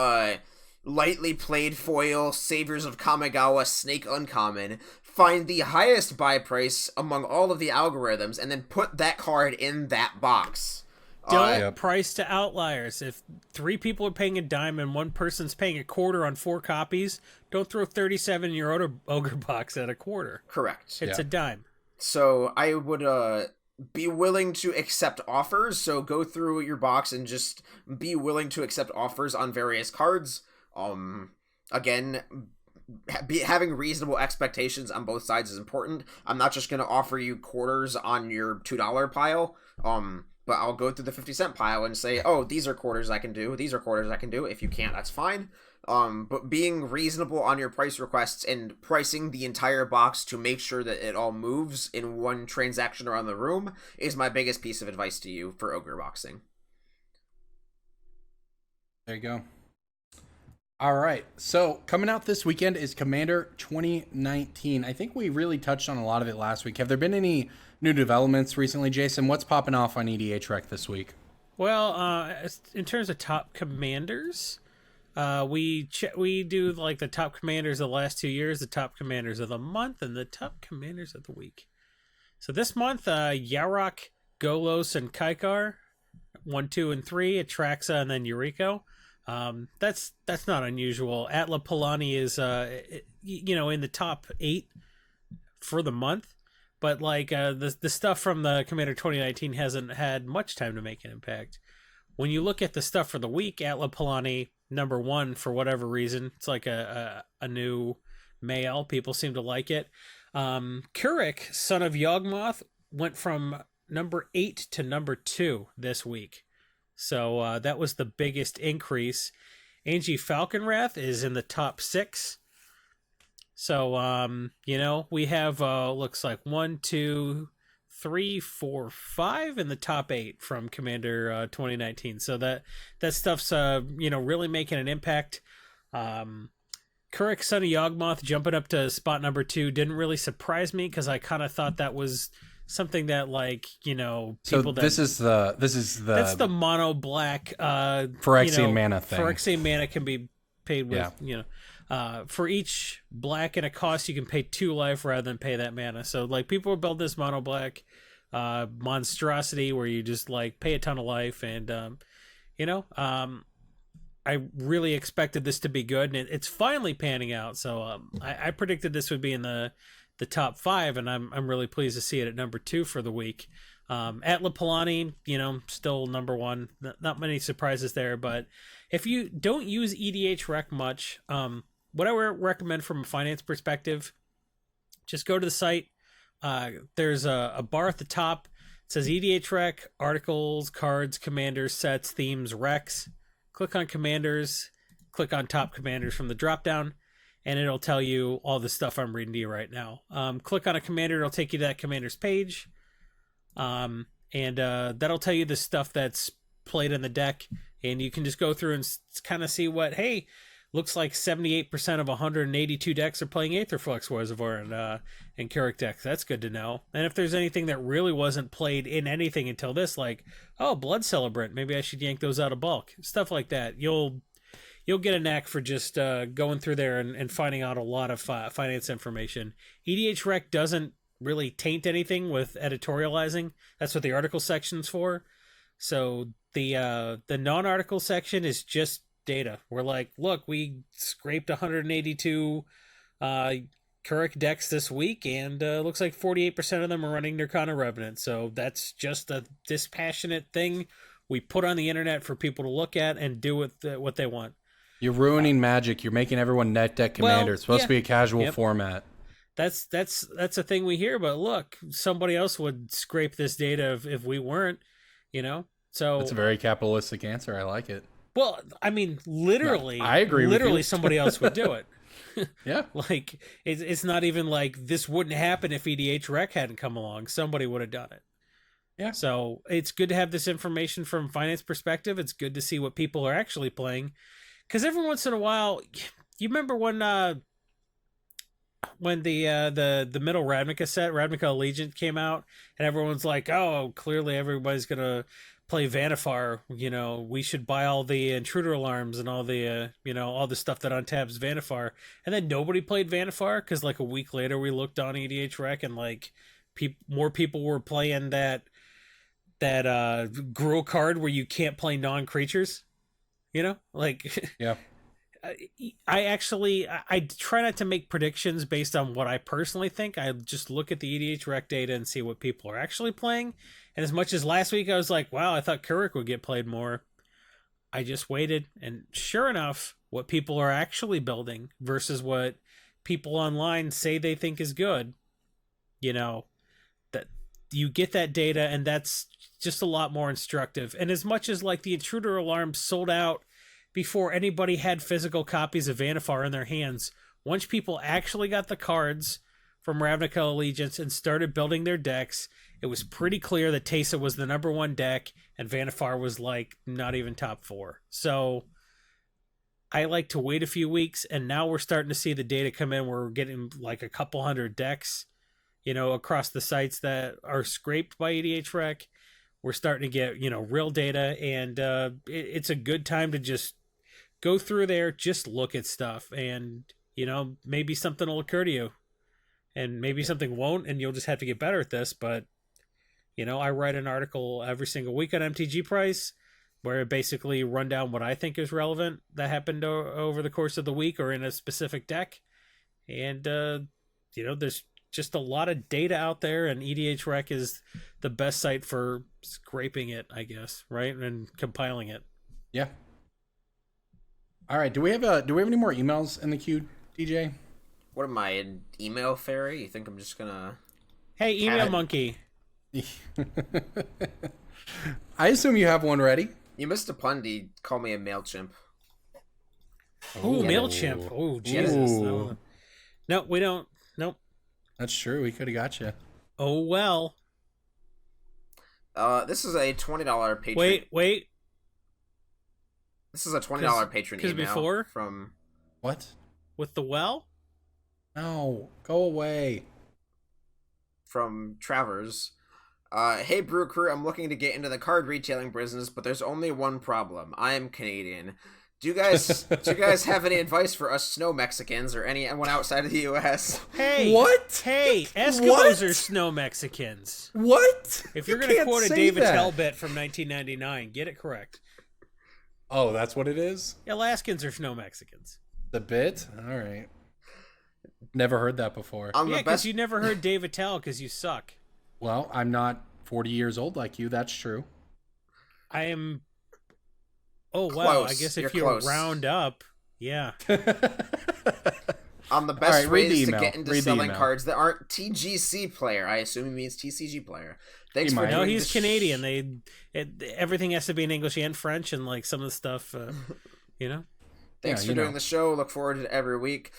lightly played foil, Saviors of Kamigawa, Snake Uncommon, find the highest buy price among all of the algorithms, and then put that card in that box. Don't price to outliers. If 3 people are paying a dime and one person's paying a quarter on 4 copies, don't throw 37 in your Ogre Box at a quarter. Correct. It's a dime. So I would be willing to accept offers. So go through your box and just be willing to accept offers on various cards. Again, having reasonable expectations on both sides is important. I'm not just going to offer you quarters on your $2 pile. but I'll go through the 50-cent pile and say, oh, these are quarters I can do. These are quarters I can do. If you can't, that's fine. But being reasonable on your price requests and pricing the entire box to make sure that it all moves in one transaction around the room is my biggest piece of advice to you for Ogre Boxing. There you go. All right. So coming out this weekend is Commander 2019. I think we really touched on a lot of it last week. Have there been any new developments recently, Jason? What's popping off on EDH Rec this week? Well, in terms of top commanders, we do like the top commanders of the last 2 years, the top commanders of the month, and the top commanders of the week. So this month, Yarok, Golos, and Kaikar, 1, 2, and 3, Atraxa, and then Yuriko. That's not unusual. Atla Palani is in the top 8 for the month, but like the stuff from the Commander 2019 hasn't had much time to make an impact. When you look at the stuff for the week, Atla Palani number 1 for whatever reason. It's like a new male. People seem to like it. Kurik, son of Yawgmoth, went from number 8 to number 2 this week. So that was the biggest increase. Angie Falconwrath is in the top 6. So, we have, looks like 1, 2, 3, 4, 5 in the top 8 from Commander 2019. So that stuff's, really making an impact. Kurik, son of Yawgmoth, jumping up to spot number 2 didn't really surprise me because I kind of thought that was something that people so this is the that's the mono black Phyrexian mana thing. Phyrexian mana can be paid with for each black and a cost you can pay 2 life rather than pay that mana. So like people build this mono black monstrosity where you just like pay a ton of life and I really expected this to be good and it's finally panning out. So I predicted this would be in the top 5, and I'm really pleased to see it at number 2 for the week. Atla Palani, still number 1. Not many surprises there, but if you don't use EDH Rec much, what I would recommend from a finance perspective, just go to the site. There's a bar at the top. It says EDH Rec, articles, cards, commanders, sets, themes, recs. Click on commanders, click on top commanders from the drop-down, and it'll tell you all the stuff I'm reading to you right now. Click on a commander, it'll take you to that commander's page. And that'll tell you the stuff that's played in the deck. And you can just go through and kind of see what, hey, looks like 78% of 182 decks are playing Aetherflux Reservoir and Kurik decks. That's good to know. And if there's anything that really wasn't played in anything until this, like, oh, Blood Celebrant, maybe I should yank those out of bulk. Stuff like that. You'll get a knack for just going through there and finding out a lot of finance information. EDH Rec doesn't really taint anything with editorializing. That's what the article section's for. So the non-article section is just data. We're like, look, we scraped 182 Kurik decks this week, and looks like 48% of them are running Nirkana Revenant. So that's just a dispassionate thing we put on the internet for people to look at and do with what they want. You're ruining Magic. You're making everyone net deck commander. It's supposed to be a casual format. That's a thing we hear, but look, somebody else would scrape this data if we weren't, So that's a very capitalistic answer. I like it. Well, I mean, literally, no, I agree. Literally, somebody else would do it. Yeah, like it's not even like this wouldn't happen if EDH Rec hadn't come along. Somebody would have done it. Yeah. So it's good to have this information from finance perspective. It's good to see what people are actually playing. Because every once in a while, you remember when the middle Ravnica set, Ravnica Allegiant, came out, and everyone's like, "Oh, clearly everybody's gonna play Vannifar. We should buy all the intruder alarms and all the all the stuff that untaps Vannifar." And then nobody played Vannifar because like a week later we looked on EDH Rec and like more people were playing that Gruul card where you can't play non-creatures. Like yeah. I try not to make predictions based on what I personally think. I just look at the EDH Rec data and see what people are actually playing. And as much as last week I was like, wow, I thought Kurik would get played more, I just waited, and sure enough, what people are actually building versus what people online say they think is good, you get that data, and that's just a lot more instructive. And as much as like the intruder alarm sold out before anybody had physical copies of Vannifar in their hands, once people actually got the cards from Ravnica Allegiance and started building their decks, it was pretty clear that Teysa was the number one deck, and Vannifar was like not even top 4. So I like to wait a few weeks, and now we're starting to see the data come in where we're getting like a couple hundred decks, across the sites that are scraped by EDH Rec. We're starting to get, real data, and it's a good time to just go through there, just look at stuff, and, maybe something will occur to you, and maybe something won't, and you'll just have to get better at this. But, I write an article every single week on MTG Price where I basically run down what I think is relevant that happened over the course of the week or in a specific deck. And, there's just a lot of data out there, and EDH Rec is the best site for scraping it, I guess, right? And compiling it. Yeah. All right. Do we have any more emails in the queue, DJ? What am I, an email fairy? You think I'm just gonna... Hey, email monkey. I assume you have one ready. You missed a pun. Call me a MailChimp. Oh, MailChimp. Oh, Jesus. No, we don't. Nope. That's true. We could have got you. Oh, well. This is a $20 patron. Wait. This is a $20 patron email before? From... What? With the well? No. Go away. From Travers. Hey, Brew Crew, I'm looking to get into the card retailing business, but there's only one problem. I am Canadian. Do you guys have any advice for us snow Mexicans or anyone outside of the U.S.? Hey, what? Hey, Eskimos are snow Mexicans. What? If you're going to quote a Dave Attell bit from 1999, get it correct. Oh, that's what it is? Alaskans are snow Mexicans. The bit? All right. Never heard that before. Yeah, because you never heard Dave Attell because you suck. Well, I'm not 40 years old like you. That's true. I am... Oh, wow. Close. I guess if You're close. Round up, yeah. On the best ways to get into selling email. Cards that aren't TGC player. I assume he means TCG player. Thanks for No, he's Canadian. Everything has to be in English and French, and like some of the stuff, Thanks for doing the show. Look forward to it every week.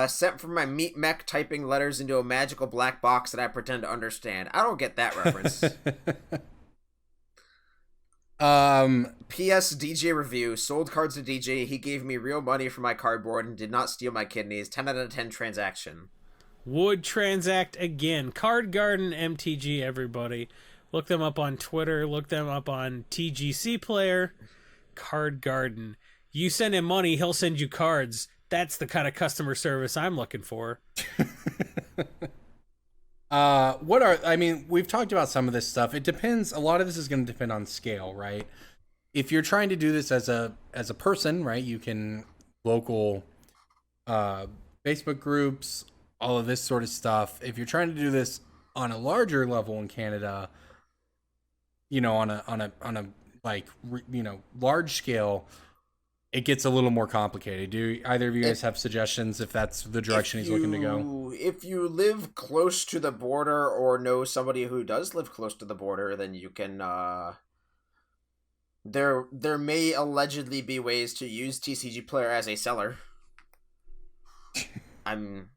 Sent from my meat mech typing letters into a magical black box that I pretend to understand. I don't get that reference. P.S. DJ review. Sold cards to DJ. He gave me real money for my cardboard and did not steal my kidneys. 10 out of 10 transaction. Would transact again. Card Garden MTG, everybody. Look them up on Twitter. Look them up on TGC Player. Card Garden. You send him money, he'll send you cards. That's the kind of customer service I'm looking for. We've talked about some of this stuff. It depends. A lot of this is going to depend on scale, right? If you're trying to do this as a person, right, you can local Facebook groups, all of this sort of stuff. If you're trying to do this on a larger level in Canada, on a large scale, it gets a little more complicated. Do either of you guys have suggestions if that's the direction he's looking to go? If you live close to the border or know somebody who does live close to the border, then you can there may allegedly be ways to use TCG Player as a seller. I'm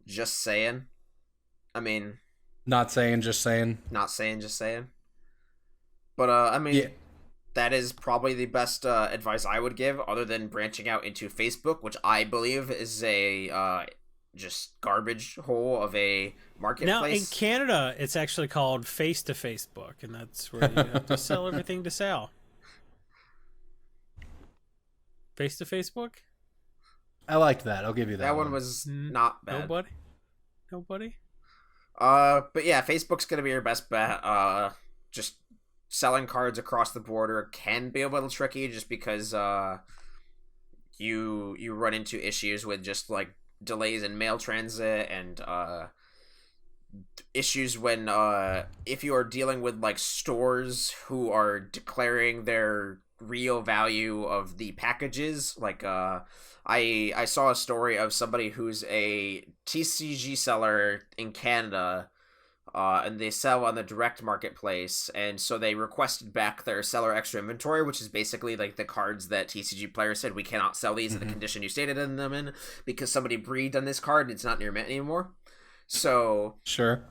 just saying. I mean, not saying, just saying. Not saying, just saying. But yeah. That is probably the best advice I would give, other than branching out into Facebook, which I believe is a just garbage hole of a marketplace. Now, in Canada, it's actually called Face-to-Facebook, and that's where you have to sell everything to sell. Face-to-Facebook? I liked that. I'll give you that. That one was not bad. Nobody? But yeah, Facebook's going to be your best bet. Just selling cards across the border can be a little tricky just because you run into issues with just like delays in mail transit and issues when if you are dealing with like stores who are declaring their real value of the packages. Like I saw a story of somebody who's a TCG seller in Canada and they sell on the direct marketplace, and so they requested back their seller extra inventory, which is basically like the cards that TCG players said we cannot sell these in the condition you stated them in because somebody breathed on this card and it's not near mint anymore. So sure.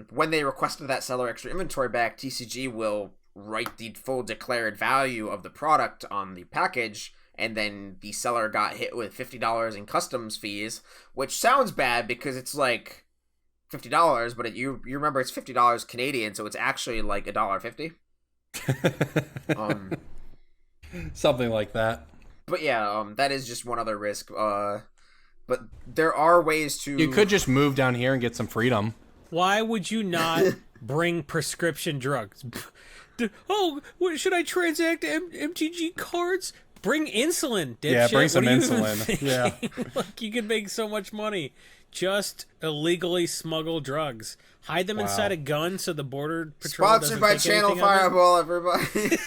When they requested that seller extra inventory back, TCG will write the full declared value of the product on the package, and then the seller got hit with $50 in customs fees, which sounds bad because it's like $50, but you remember it's $50 Canadian, so it's actually like $1.50. Something like that. But yeah, that is just one other risk. But there are ways to... You could just move down here and get some freedom. Why would you not bring prescription drugs? Oh, should I transact MTG cards? Bring insulin, dipshit. Yeah, bring some insulin. Yeah. Look, you could make so much money. Just illegally smuggle drugs. Hide them inside a gun so the border patrol Sponsored by Channel Fireball, everybody.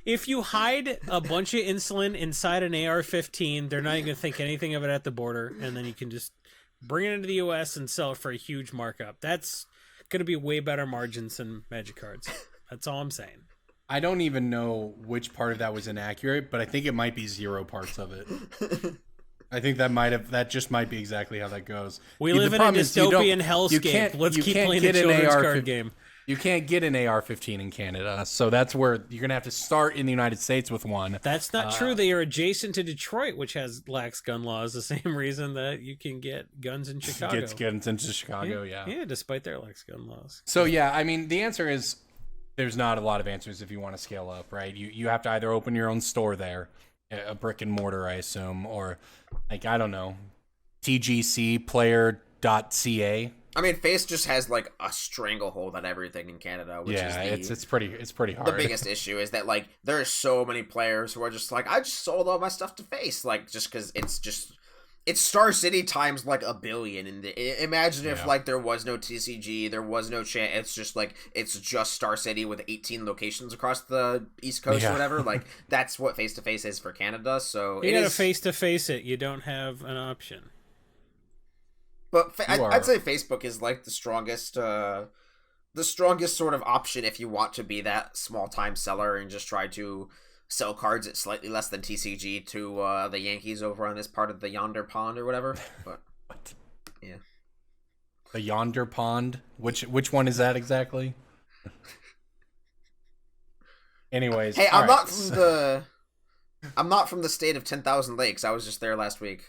If you hide a bunch of insulin inside an AR-15, they're not even going to think anything of it at the border, and then you can just bring it into the U.S. and sell it for a huge markup. That's going to be way better margins than Magic cards. That's all I'm saying. I don't even know which part of that was inaccurate, but I think it might be 0 parts of it. I think that just might be exactly how that goes. We live in a dystopian hellscape. Let's keep playing the children's card game. You can't get an AR-15 in Canada, so that's where you're gonna have to start in the United States with one. That's not true. They are adjacent to Detroit, which has lax gun laws. The same reason that you can get guns in Chicago. Gets guns into Chicago, yeah. Yeah, despite their lax gun laws. So yeah, I mean, the answer is there's not a lot of answers if you want to scale up, right? You have to either open your own store there, a brick and mortar, I assume, or like I don't know, tgcplayer.ca. I mean, Face just has like a stranglehold on everything in Canada, which is it's pretty hard. The biggest issue is that like there are so many players who are just like, I just sold all my stuff to Face, like just because it's Star City times like 1 billion. And imagine if like there was no TCG, there was no chance. It's just like it's just Star City with 18 locations across the East Coast or whatever. Like that's what face to face is for Canada. So you gotta face to face it. You don't have an option. But I'd say Facebook is like the strongest sort of option if you want to be that small time seller and just try to sell cards at slightly less than TCG to the Yankees over on this part of the Yonder Pond or whatever. But what? Yeah, the Yonder Pond. Which one is that exactly? Anyways, hey, I'm not from the state of 10,000 lakes. I was just there last week.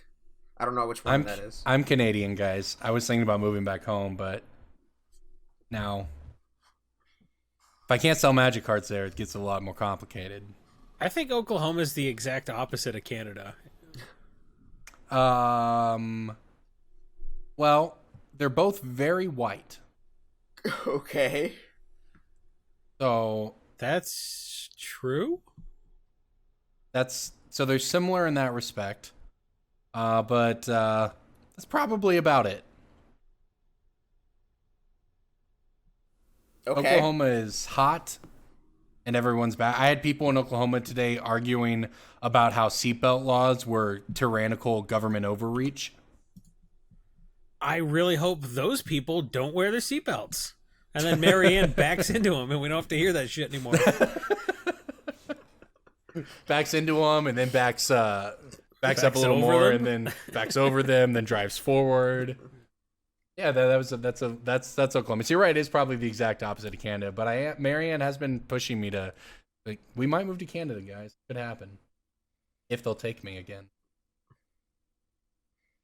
I don't know which one that is. I'm Canadian, guys. I was thinking about moving back home, but now if I can't sell Magic cards there, it gets a lot more complicated. I think Oklahoma is the exact opposite of Canada. Well, they're both very white. Okay. So that's true. So they're similar in that respect. But that's probably about it. Okay. Oklahoma is hot, and everyone's back. I had people in Oklahoma today arguing about how seatbelt laws were tyrannical government overreach. I really hope those people don't wear their seatbelts. And then Marianne backs into them, and we don't have to hear that shit anymore. Backs into them, and then backs up a little more, and then backs over them, then drives forward. Yeah, that's Oklahoma. So you're right; it's probably the exact opposite of Canada. But Marianne has been pushing me to, like, we might move to Canada, guys. It could happen if they'll take me again.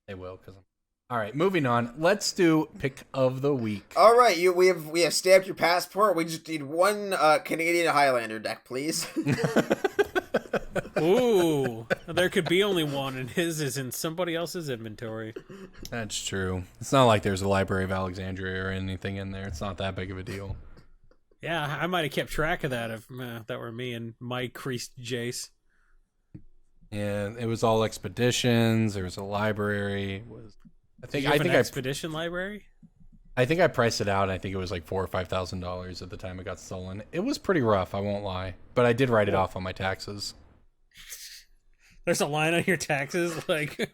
They will, because I'm. All right, moving on. Let's do pick of the week. All right, we have stamped your passport. We just need one Canadian Highlander deck, please. Ooh, there could be only one, and his is in somebody else's inventory. That's true. It's not like there's a Library of Alexandria or anything in there. It's not that big of a deal. Yeah, I might have kept track of that if that were me and my creased Jace. Yeah, it was all expeditions. There was a library. I think expedition library. I think I priced it out. I think it was like $4,000 or $5,000 at the time it got stolen. It was pretty rough, I won't lie, but I did write it off on my taxes. There's a line on your taxes like,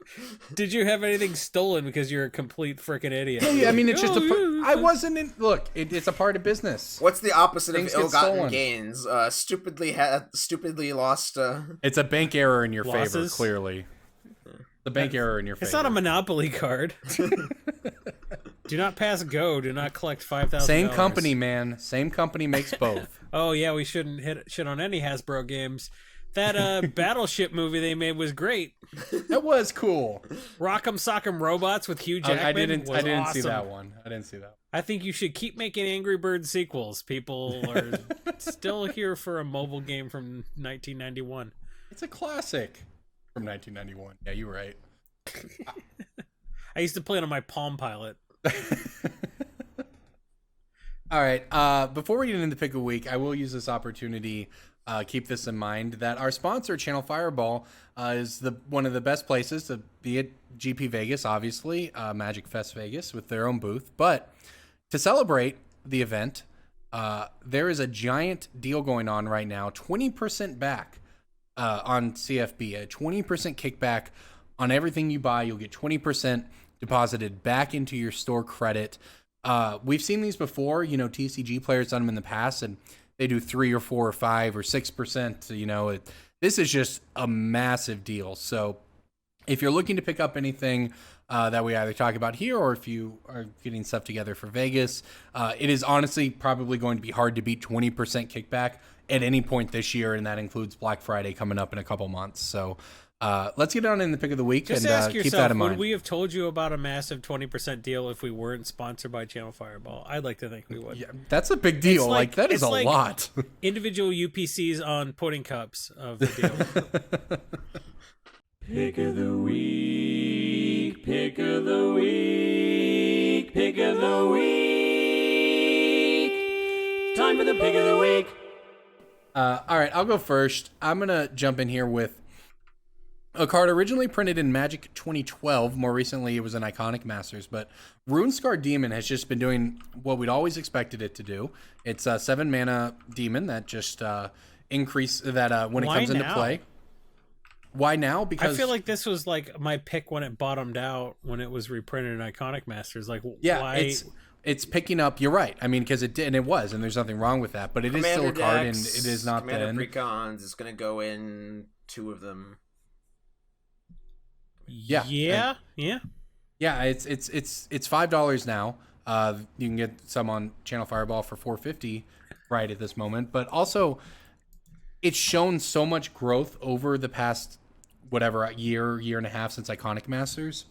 did you have anything stolen because you're a complete freaking idiot? Hey, I mean, it's just I wasn't in. Look, it's a part of business. What's the opposite of ill-gotten gains? Stupidly lost. It's a bank error in your favor, clearly. The bank error in your favor. It's not a Monopoly card. Do not pass go. Do not collect $5,000. Same company, man. Same company makes both. Oh yeah, we shouldn't hit shit on any Hasbro games. That Battleship movie they made was great. That was cool. Rock'em Sock'em Robots with Hugh Jackman. I didn't awesome. see that one. I didn't see that. I think you should keep making Angry Birds sequels. People are still here for a mobile game from 1991. It's a classic from 1991. Yeah, you're right. I used to play it on my Palm Pilot. All right. Before we get into the pick of the week, I will use this opportunity. Keep this in mind that our sponsor, Channel Fireball, is one of the best places to be at GP Vegas, obviously, Magic Fest Vegas with their own booth. But to celebrate the event, there is a giant deal going on right now, 20% back on CFB, a 20% kickback on everything you buy. You'll get 20% deposited back into your store credit. We've seen these before, TCG players done them in the past, and they do 3 or 4 or 5 or 6%. This is just a massive deal. So if you're looking to pick up anything that we either talk about here, or if you are getting stuff together for Vegas, it is honestly probably going to be hard to beat 20% kickback at any point this year, and that includes Black Friday coming up in a couple months. So let's get on in the pick of the week. Just and ask yourself, keep that in mind. Would we have told you about a massive 20% deal if we weren't sponsored by Channel Fireball? I'd like to think we would. Yeah, that's a big deal. That is a lot. Individual UPCs on pudding cups of the deal. Pick of the week, pick of the week, pick of the week. Time for the pick of the week. All right, I'll go first. I'm going to jump in here with a card originally printed in Magic 2012. More recently, it was an Iconic Masters. But Runescar Demon has just been doing what we'd always expected it to do. It's a 7-mana demon that just increase that when it comes into play. Why now? Because I feel like this was like my pick when it bottomed out when it was reprinted in Iconic Masters. Like, yeah, why? It's picking up. You're right. I mean, because it did, and it was, and there's nothing wrong with that. But it is still a card, and it is not Commander Precons. It's going to go in 2 of them. Yeah. It's $5 now. You can get some on Channel Fireball for $4.50 right at this moment. But also, it's shown so much growth over the past year and a half since Iconic Masters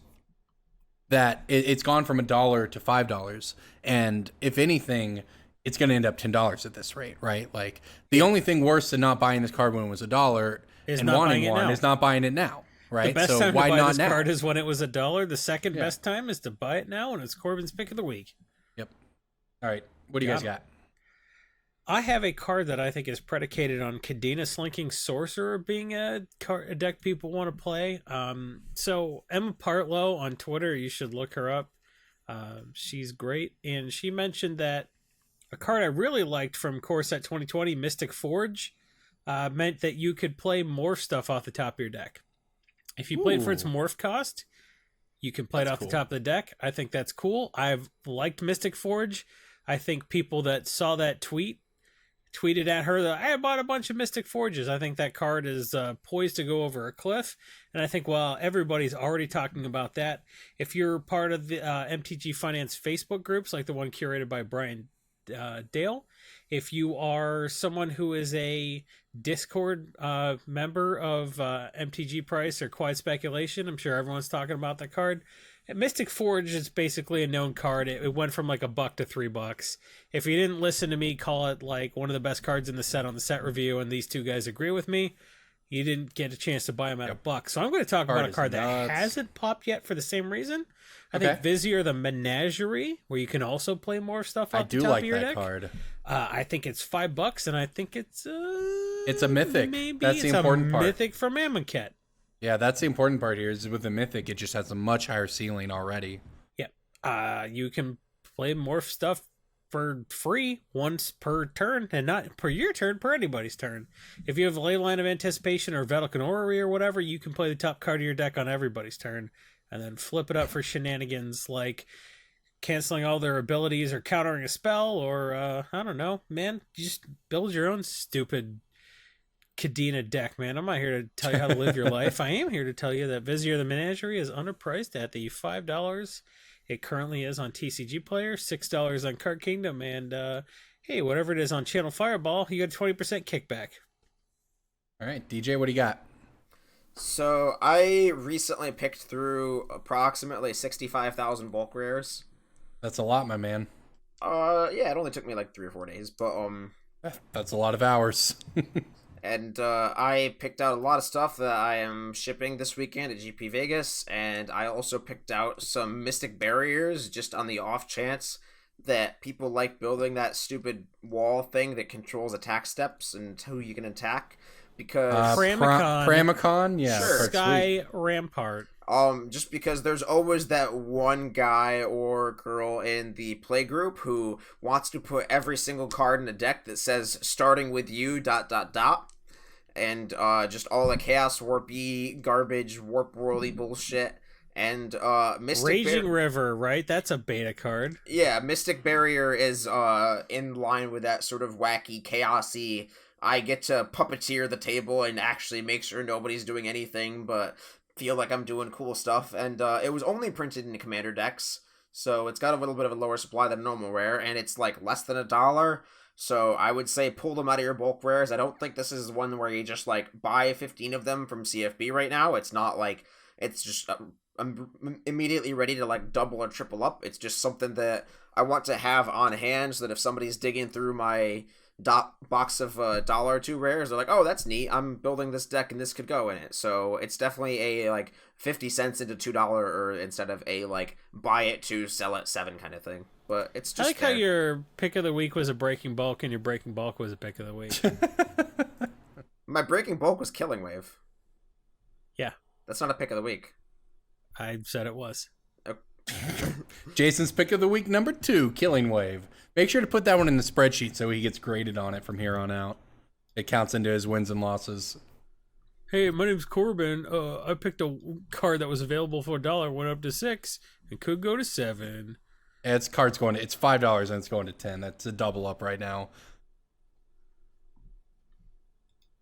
that it's gone from $1 to $5. And if anything, it's going to end up $10 at this rate, right? Like, the only thing worse than not buying this card when it was $1 and wanting one is not buying it now. Right. The best so time why to buy not this now? card is when it was $1. The second best time is to buy it now, and it's Corbin's pick of the week. Yep. All right. What do you guys got? I have a card that I think is predicated on Cadena Slinking Sorcerer being a deck people want to play. So Emma Partlow on Twitter, you should look her up. She's great, and she mentioned that a card I really liked from Core Set 2020, Mystic Forge, meant that you could play morph stuff off the top of your deck. If you play it for its morph cost, you can play it off the top of the deck. I think that's cool. I've liked Mystic Forge. I think people that saw that tweeted at her that I bought a bunch of Mystic Forges. I think that card is poised to go over a cliff. And I think while everybody's already talking about that, if you're part of the MTG Finance Facebook groups, like the one curated by Brian Dale, if you are someone who is a Discord member of MTG Price or Quiet Speculation, I'm sure everyone's talking about that card. Mystic Forge is basically a known card. It went from like $1 to $3. If you didn't listen to me call it like one of the best cards in the set on the set review, and these two guys agree with me, you didn't get a chance to buy them at $1. So I'm going to talk about a card that hasn't popped yet for the same reason. I think Vizier the Menagerie, where you can also play more stuff off the top of your deck. I do like that card. I think it's $5, and I think it's a mythic. Maybe that's the important part. Mythic from Amonkhet. Yeah, that's the important part here. Is with the mythic, it just has a much higher ceiling already. Yeah, you can play morph stuff for free once per turn, and not per your turn, per anybody's turn. If you have Ley Line of Anticipation or Velikan Orrery or whatever, you can play the top card of your deck on everybody's turn, and then flip it up for shenanigans like canceling all their abilities or countering a spell, or I don't know, man. You just build your own stupid Cadena deck, man. I'm not here to tell you how to live your life. I am here to tell you that Vizier the Menagerie is underpriced at the $5 it currently is on TCG Player, $6 on Card Kingdom, and hey, whatever it is on Channel Fireball, you get a 20% kickback. All right, DJ, what do you got? So I recently picked through approximately 65,000 bulk rares. That's a lot, my man. Yeah, it only took me like 3 or 4 days, but that's a lot of hours. And I picked out a lot of stuff that I am shipping this weekend at GP Vegas, and I also picked out some Mystic Barriers just on the off chance that people like building that stupid wall thing that controls attack steps and who you can attack. Because Pramicon, yeah, sure. Sky Rampart. Just because there's always that one guy or girl in the play group who wants to put every single card in a deck that says starting with you ... and just all the Chaos Warpy garbage, Warp Worldy bullshit. And Mystic Raging River, right? That's a beta card. Yeah, Mystic Barrier is in line with that sort of wacky, chaosy. I get to puppeteer the table and actually make sure nobody's doing anything, but feel like I'm doing cool stuff. And it was only printed in Commander decks, so it's got a little bit of a lower supply than normal rare, and it's like less than $1. So I would say pull them out of your bulk rares. I don't think this is one where you just like buy 15 of them from CFB right now. It's not like it's just I'm immediately ready to like double or triple up. It's just something that I want to have on hand so that if somebody's digging through my box of $1 or 2 rares, they're like, oh, that's neat, I'm building this deck and this could go in it. So it's definitely a like 50 cents into $2 or instead of a like buy it to sell at 7 kind of thing. But it's just I like how your pick of the week was a breaking bulk and your breaking bulk was a pick of the week. My breaking bulk was Killing Wave. Yeah, that's not a pick of the week. I said it was. Jason's pick of the week number 2, Killing Wave. Make sure to put that one in the spreadsheet so he gets graded on it from here on out. It counts into his wins and losses. Hey, my name's Corbin. I picked a card that was available for $1, went up to $6, and could go to $7. It's $5 and it's going to 10. That's a double up right now.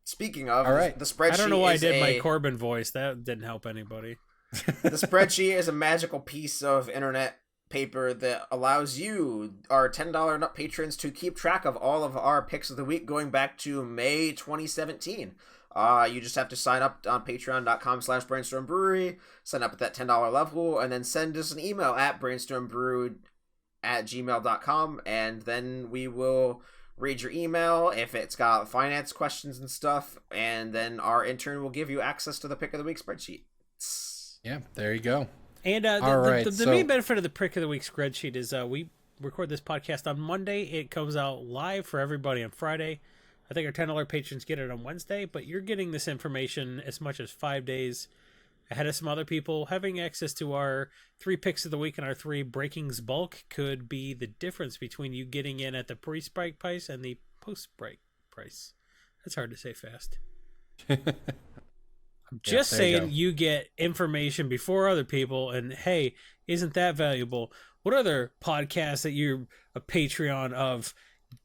Speaking of, all right. The spreadsheet. I don't know why I did my Corbin voice. That didn't help anybody. The spreadsheet is a magical piece of internet paper that allows you, our $10 and up patrons, to keep track of all of our picks of the week going back to May 2017. You just have to sign up on patreon.com/Brainstorm Brewery, sign up at that $10 level, and then send us an email at brainstormbrew@gmail.com, and then we will read your email if it's got finance questions and stuff, and then our intern will give you access to the pick of the week spreadsheet. Yeah, there you go. And the main benefit of the pick of the week spreadsheet is we record this podcast on Monday. It comes out live for everybody on Friday. I think our $10 patrons get it on Wednesday, but you're getting this information as much as 5 days ahead of some other people. Having access to our 3 picks of the week and our 3 breakings bulk could be the difference between you getting in at the pre-strike price and the post-strike price. That's hard to say fast. I'm just saying you get information before other people, and hey, isn't that valuable? What other podcast that you're a Patreon of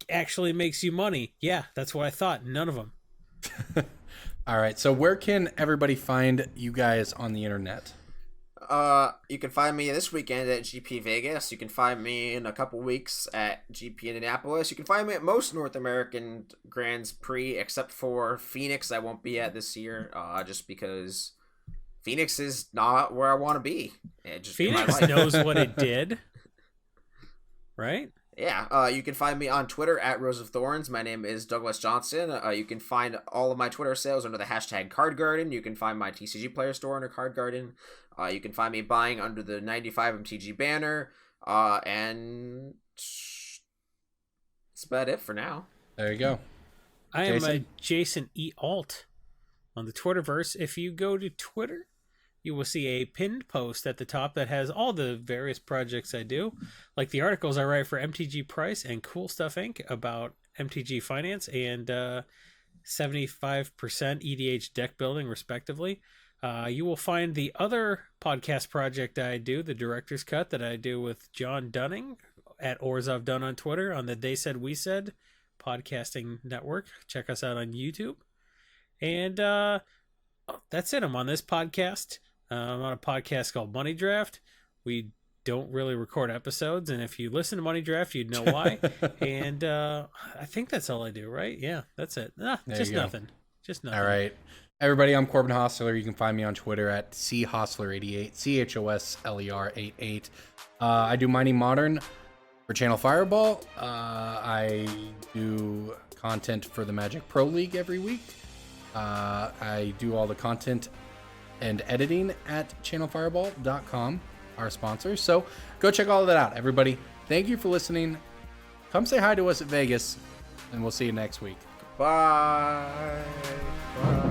actually makes you money? Yeah, that's what I thought. None of them. All right, so where can everybody find you guys on the internet? You can find me this weekend at GP Vegas. You can find me in a couple weeks at GP Indianapolis. You can find me at most North American Grands Prix, except for Phoenix. I won't be at this year, just because Phoenix is not where I want to be. Phoenix knows what it did, right? Yeah, you can find me on Twitter at Rose of Thorns. My name is Douglas Johnson. You can find all of my Twitter sales under the hashtag Card Garden. You can find my TCG Player store under Card Garden. You can find me buying under the 95 MTG banner. And that's about it for now. There you go. I am a Jason E. Alt on the Twitterverse. If you go to Twitter, you will see a pinned post at the top that has all the various projects I do, like the articles I write for MTG Price and Cool Stuff Inc. about MTG Finance and 75% EDH deck building, respectively. You will find the other podcast project I do, the Director's Cut, that I do with John Dunning at Orzov Dunn on Twitter on the They Said We Said podcasting network. Check us out on YouTube. And that's it. I'm on this podcast. I'm on a podcast called Money Draft. We don't really record episodes, and if you listen to Money Draft, you'd know why. And I think that's all I do, right? Yeah, that's it. Just nothing. Just nothing. All right. Everybody, I'm Corbin Hostler. You can find me on Twitter at chosler88, CHOSLER88. I do Mining Modern for Channel Fireball. I do content for the Magic Pro League every week. I do all the content and editing at channelfireball.com, our sponsors. So go check all of that out. Everybody, thank you for listening. Come say hi to us at Vegas, and we'll see you next week. Bye. Bye.